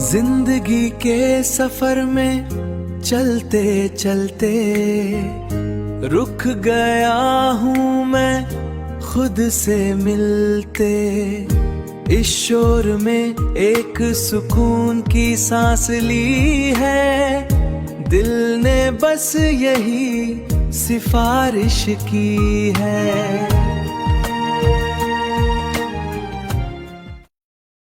जिंदगी के सफर में चलते चलते रुक गया हूँ मैं खुद से मिलते। इस शोर में एक सुकून की सांस ली है, दिल ने बस यही सिफारिश की है।